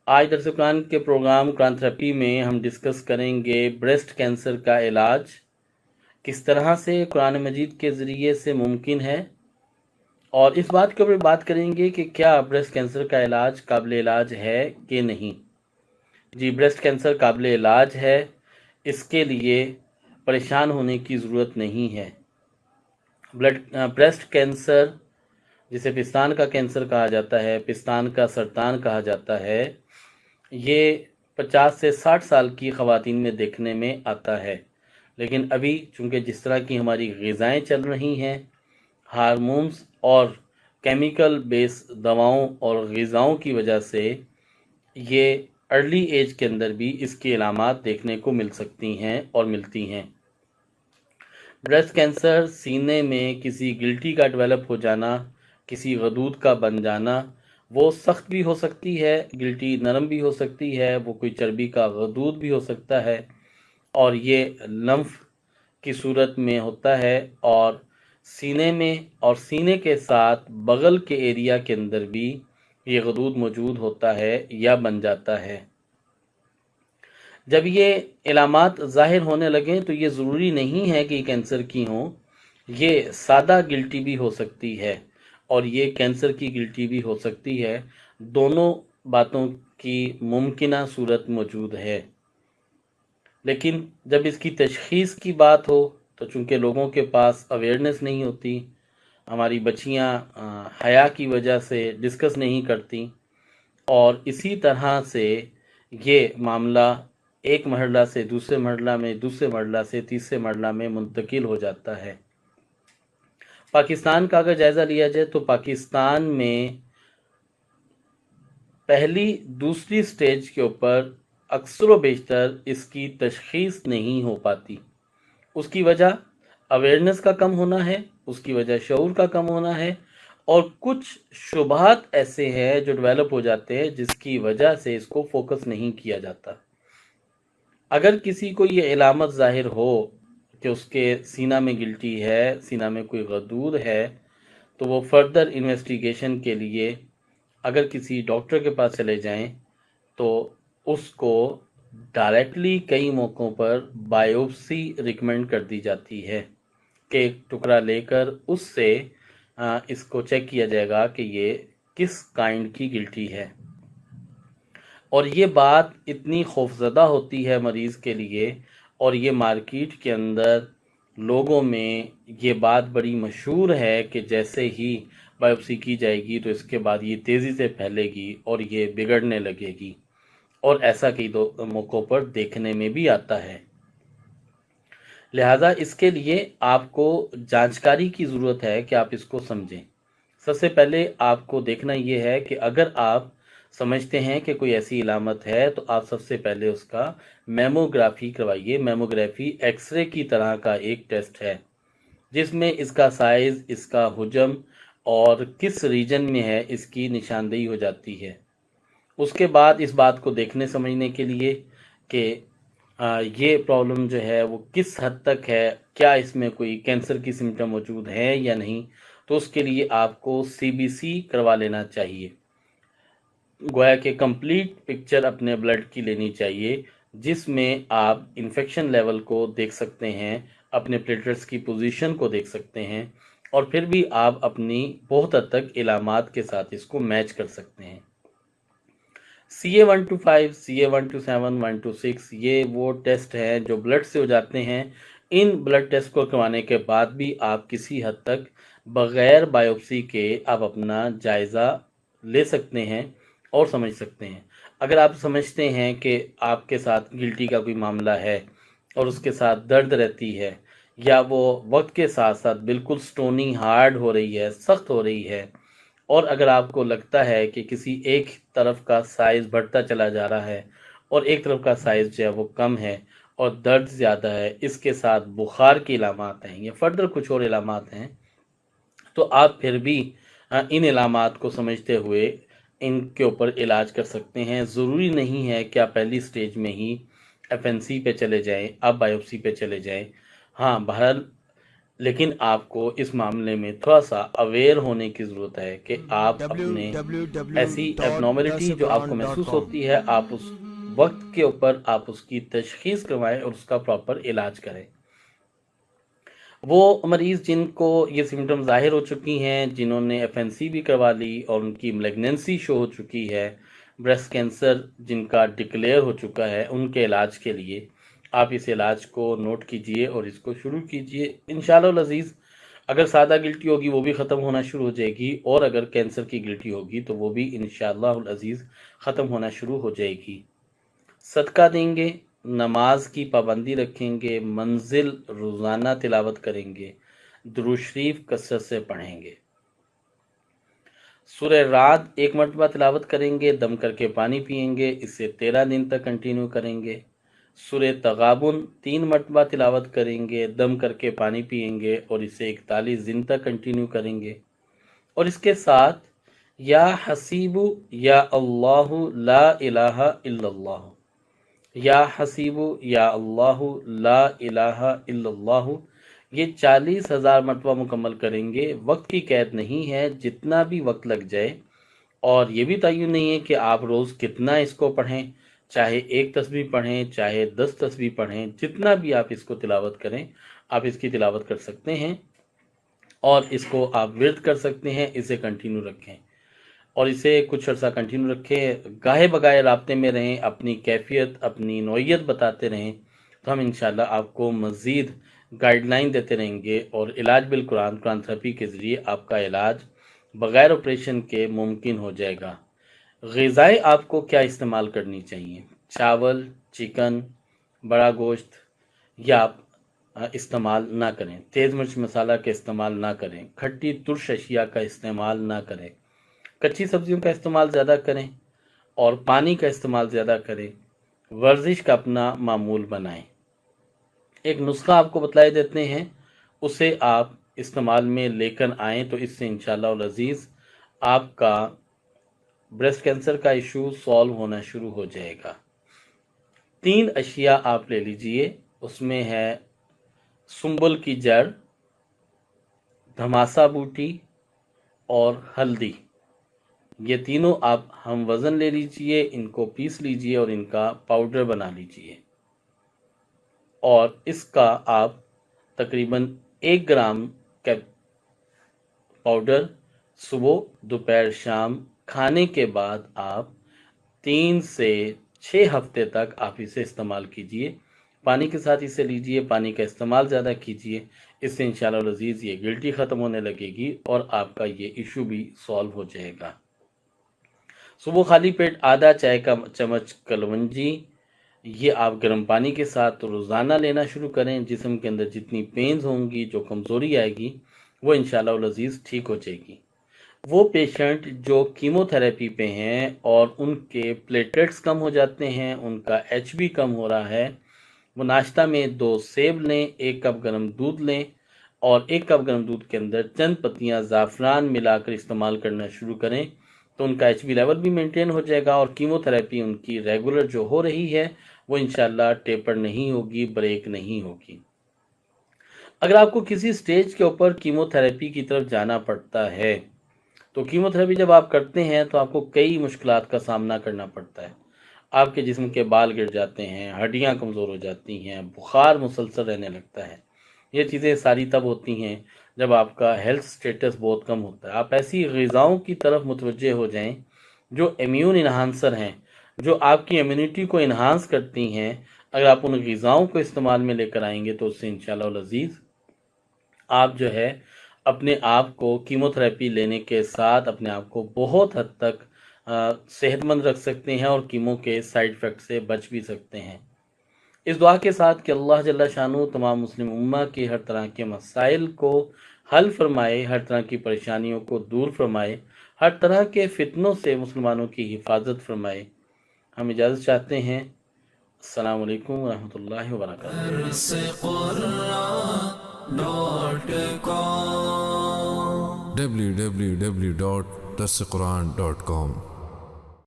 آج درس قرآن کے پروگرام قرآن تھراپی میں ہم ڈسکس کریں گے بریسٹ کینسر کا علاج کس طرح سے قرآن مجید کے ذریعے سے ممکن ہے، اور اس بات کے اوپر بات کریں گے کہ کیا بریسٹ کینسر کا علاج قابل علاج ہے کہ نہیں۔ جی، بریسٹ کینسر قابل علاج ہے، اس کے لیے پریشان ہونے کی ضرورت نہیں ہے۔ بریسٹ کینسر، جسے پستان کا کینسر کہا جاتا ہے، پستان کا سرطان کہا جاتا ہے، یہ 50 سے 60 سال کی خواتین میں دیکھنے میں آتا ہے، لیکن ابھی چونکہ جس طرح کی ہماری غذائیں چل رہی ہیں، ہارمونز اور کیمیکل بیس دواؤں اور غذاؤں کی وجہ سے یہ ارلی ایج کے اندر بھی اس کی علامات دیکھنے کو مل سکتی ہیں اور ملتی ہیں۔ بریسٹ کینسر سینے میں کسی گلٹی کا ڈیولپ ہو جانا، کسی غدود کا بن جانا، وہ سخت بھی ہو سکتی ہے، گلٹی نرم بھی ہو سکتی ہے، وہ کوئی چربی کا غدود بھی ہو سکتا ہے، اور یہ لمف کی صورت میں ہوتا ہے، اور سینے میں اور سینے کے ساتھ بغل کے ایریا کے اندر بھی یہ غدود موجود ہوتا ہے یا بن جاتا ہے۔ جب یہ علامات ظاہر ہونے لگیں تو یہ ضروری نہیں ہے کہ کینسر کی ہوں، یہ سادہ گلٹی بھی ہو سکتی ہے اور یہ کینسر کی گلٹی بھی ہو سکتی ہے، دونوں باتوں کی ممکنہ صورت موجود ہے۔ لیکن جب اس کی تشخیص کی بات ہو تو چونکہ لوگوں کے پاس اویئرنس نہیں ہوتی، ہماری بچیاں حیا کی وجہ سے ڈسکس نہیں کرتی، اور اسی طرح سے یہ معاملہ ایک مرحلہ سے دوسرے مرحلہ میں، دوسرے مرحلہ سے تیسرے مرحلہ میں منتقل ہو جاتا ہے۔ پاکستان کا اگر جائزہ لیا جائے تو پاکستان میں پہلی دوسری سٹیج کے اوپر اکثر و بیشتر اس کی تشخیص نہیں ہو پاتی۔ اس کی وجہ اویئرنس کا کم ہونا ہے، اس کی وجہ شعور کا کم ہونا ہے، اور کچھ شبہات ایسے ہیں جو ڈیولپ ہو جاتے ہیں جس کی وجہ سے اس کو فوکس نہیں کیا جاتا۔ اگر کسی کو یہ علامت ظاہر ہو کہ اس کے سینہ میں گلٹی ہے، سینہ میں کوئی غدود ہے، تو وہ فردر انویسٹیگیشن کے لیے اگر کسی ڈاکٹر کے پاس چلے جائیں تو اس کو ڈائریکٹلی کئی موقعوں پر بائیوپسی ریکمینڈ کر دی جاتی ہے کہ ایک ٹکڑا لے کر اس سے اس کو چیک کیا جائے گا کہ یہ کس کائنڈ کی گلٹی ہے۔ اور یہ بات اتنی خوفزدہ ہوتی ہے مریض کے لیے، اور یہ مارکیٹ کے اندر لوگوں میں یہ بات بڑی مشہور ہے کہ جیسے ہی بائیوپسی کی جائے گی تو اس کے بعد یہ تیزی سے پھیلے گی اور یہ بگڑنے لگے گی، اور ایسا کئی موقعوں پر دیکھنے میں بھی آتا ہے۔ لہٰذا اس کے لیے آپ کو جانچکاری کی ضرورت ہے کہ آپ اس کو سمجھیں۔ سب سے پہلے آپ کو دیکھنا یہ ہے کہ اگر آپ سمجھتے ہیں کہ کوئی ایسی علامت ہے تو آپ سب سے پہلے اس کا میموگرافی کروائیے۔ میموگرافی ایکس رے کی طرح کا ایک ٹیسٹ ہے جس میں اس کا سائز، اس کا حجم اور کس ریجن میں ہے اس کی نشاندہی ہو جاتی ہے۔ اس کے بعد اس بات کو دیکھنے سمجھنے کے لیے کہ یہ پرابلم جو ہے وہ کس حد تک ہے، کیا اس میں کوئی کینسر کی سمٹم موجود ہے یا نہیں، تو اس کے لیے آپ کو سی بی سی کروا لینا چاہیے۔ گویا کہ کمپلیٹ پکچر اپنے بلڈ کی لینی چاہیے، جس میں آپ انفیکشن لیول کو دیکھ سکتے ہیں، اپنے پلیٹلیٹس کی پوزیشن کو دیکھ سکتے ہیں، اور پھر بھی آپ اپنی بہت حد تک علامات کے ساتھ اس کو میچ کر سکتے ہیں۔ CA-125، CA-127، 126 یہ وہ ٹیسٹ ہیں جو بلڈ سے ہو جاتے ہیں۔ ان بلڈ ٹیسٹ کو کروانے کے بعد بھی آپ کسی حد تک بغیر بائیوپسی کے آپ اپنا جائزہ لے سکتے ہیں اور سمجھ سکتے ہیں۔ اگر آپ سمجھتے ہیں کہ آپ کے ساتھ گلٹی کا کوئی معاملہ ہے اور اس کے ساتھ درد رہتی ہے، یا وہ وقت کے ساتھ ساتھ بالکل سٹونی ہارڈ ہو رہی ہے، سخت ہو رہی ہے، اور اگر آپ کو لگتا ہے کہ کسی ایک طرف کا سائز بڑھتا چلا جا رہا ہے اور ایک طرف کا سائز جو ہے وہ کم ہے اور درد زیادہ ہے، اس کے ساتھ بخار کی علامات ہیں یا فردر کچھ اور علامات ہیں، تو آپ پھر بھی ان علامات کو سمجھتے ہوئے ان کے اوپر علاج کر سکتے ہیں۔ ضروری نہیں ہے کہ آپ پہلی سٹیج میں ہی FNC پہ چلے جائیں، آپ بائیوپسی پہ چلے جائیں۔ ہاں، بہرحال لیکن آپ کو اس معاملے میں تھوڑا سا اویئر ہونے کی ضرورت ہے کہ آپ اپنے ایسی ایبنارملٹی جو آپ کو محسوس ہوتی ہے، آپ اس وقت کے اوپر آپ اس کی تشخیص کروائیں اور اس کا پراپر علاج کریں۔ وہ مریض جن کو یہ سمٹم ظاہر ہو چکی ہیں، جنہوں نے FNC بھی کروا لی اور ان کی ملیگننسی شو ہو چکی ہے، بریسٹ کینسر جن کا ڈکلیئر ہو چکا ہے، ان کے علاج کے لیے آپ اس علاج کو نوٹ کیجئے اور اس کو شروع کیجئے۔ انشاءاللہ العزیز اگر سادہ گلٹی ہوگی وہ بھی ختم ہونا شروع ہو جائے گی، اور اگر کینسر کی گلٹی ہوگی تو وہ بھی انشاءاللہ العزیز ختم ہونا شروع ہو جائے گی۔ صدقہ دیں گے، نماز کی پابندی رکھیں گے، منزل روزانہ تلاوت کریں گے، درود شریف کثرت سے پڑھیں گے، سورہ رعد 1 مرتبہ تلاوت کریں گے، دم کر کے پانی پئیں گے، اسے 13 دن تک کنٹینیو کریں گے، سورہ تغابن 3 مرتبہ تلاوت کریں گے، دم کر کے پانی پئیں گے اور اسے 41 دن تک کنٹینیو کریں گے، اور اس کے ساتھ یا حسیب یا اللہ لا الہ الا اللہ، یا حسیب یا اللہ لا الہ الا اللہ، یہ 40,000 مرتبہ مکمل کریں گے۔ وقت کی قید نہیں ہے، جتنا بھی وقت لگ جائے، اور یہ بھی تعین نہیں ہے کہ آپ روز کتنا اس کو پڑھیں، چاہے 1 تسبیح پڑھیں، چاہے 10 تسبیح پڑھیں، جتنا بھی آپ اس کو تلاوت کریں، آپ اس کی تلاوت کر سکتے ہیں اور اس کو آپ ورد کر سکتے ہیں، اسے کنٹینیو رکھیں اور اسے کچھ عرصہ کنٹینیو رکھیں، گاہے بگاہے رابطے میں رہیں، اپنی کیفیت اپنی نوعیت بتاتے رہیں، تو ہم انشاءاللہ آپ کو مزید گائیڈ لائن دیتے رہیں گے، اور علاج بالقرآن، قرآن تھراپی کے ذریعے آپ کا علاج بغیر آپریشن کے ممکن ہو جائے گا۔ غذائیں آپ کو کیا استعمال کرنی چاہیے؟ چاول، چکن، بڑا گوشت یا آپ استعمال نہ کریں، تیز مرچ مسالہ کا استعمال نہ کریں، کھٹی ترش اشیاء کا استعمال نہ کریں، کچی سبزیوں کا استعمال زیادہ کریں اور پانی کا استعمال زیادہ کریں، ورزش کا اپنا معمول بنائیں۔ ایک نسخہ آپ کو بتلائے دیتے ہیں، اسے آپ استعمال میں لے کر آئیں تو اس سے انشاءاللہ العزیز آپ کا بریسٹ کینسر کا ایشو سالو ہونا شروع ہو جائے گا۔ 3 اشیاء آپ لے لیجئے، اس میں ہے سنبل کی جڑ، دھماسا بوٹی اور ہلدی، یہ تینوں آپ ہم وزن لے لیجئے، ان کو پیس لیجئے اور ان کا پاؤڈر بنا لیجئے، اور اس کا آپ تقریباً 1 گرام کا پاؤڈر صبح، دوپہر، شام کھانے کے بعد آپ 3 سے 6 ہفتے تک آپ اسے استعمال کیجئے، پانی کے ساتھ اسے لیجئے، پانی کا استعمال زیادہ کیجئے، اس سے انشاءاللہ العزیز یہ گلٹی ختم ہونے لگے گی اور آپ کا یہ ایشو بھی سالو ہو جائے گا۔ صبح خالی پیٹ آدھا چائے کا چمچ کلونجی، یہ آپ گرم پانی کے ساتھ روزانہ لینا شروع کریں، جسم کے اندر جتنی پینز ہوں گی، جو کمزوری آئے گی، وہ انشاءاللہ العزیز ٹھیک ہو جائے گی۔ وہ پیشنٹ جو کیمو تھراپی پہ ہیں اور ان کے پلیٹلیٹس کم ہو جاتے ہیں، ان کا HB کم ہو رہا ہے، وہ ناشتہ میں 2 سیب لیں، 1 کپ گرم دودھ لیں اور 1 کپ گرم دودھ کے اندر چند پتیاں زعفران ملا کر استعمال کرنا شروع کریں، تو ان کا HB لیول بھی مینٹین ہو جائے گا اور کیمو تھراپی ان کی ریگولر جو ہو رہی ہے وہ انشاءاللہ ٹیپر نہیں ہوگی، بریک نہیں ہوگی۔ اگر آپ کو کسی سٹیج کے اوپر کیمو تھراپی کی طرف جانا پڑتا ہے تو کیمو تھراپی جب آپ کرتے ہیں تو آپ کو کئی مشکلات کا سامنا کرنا پڑتا ہے، آپ کے جسم کے بال گر جاتے ہیں، ہڈیاں کمزور ہو جاتی ہیں، بخار مسلسل رہنے لگتا ہے، یہ چیزیں ساری تب ہوتی ہیں جب آپ کا ہیلتھ سٹیٹس بہت کم ہوتا ہے۔ آپ ایسی غذاؤں کی طرف متوجہ ہو جائیں جو امیون انہانسر ہیں، جو آپ کی امیونٹی کو انہانس کرتی ہیں، اگر آپ ان غذاؤں کو استعمال میں لے کر آئیں گے تو اس سے انشاءاللہ العزیز آپ جو ہے اپنے آپ کو کیمو تھراپی لینے کے ساتھ اپنے آپ کو بہت حد تک صحت مند رکھ سکتے ہیں اور کیمو کے سائیڈ افیکٹ سے بچ بھی سکتے ہیں۔ اس دعا کے ساتھ کہ اللہ جل شانہ تمام مسلم امہ کے ہر طرح کے مسائل کو حل فرمائے، ہر طرح کی پریشانیوں کو دور فرمائے، ہر طرح کے فتنوں سے مسلمانوں کی حفاظت فرمائے، ہم اجازت چاہتے ہیں۔ السلام علیکم ورحمۃ اللہ وبرکاتہ۔ www.darsequran.com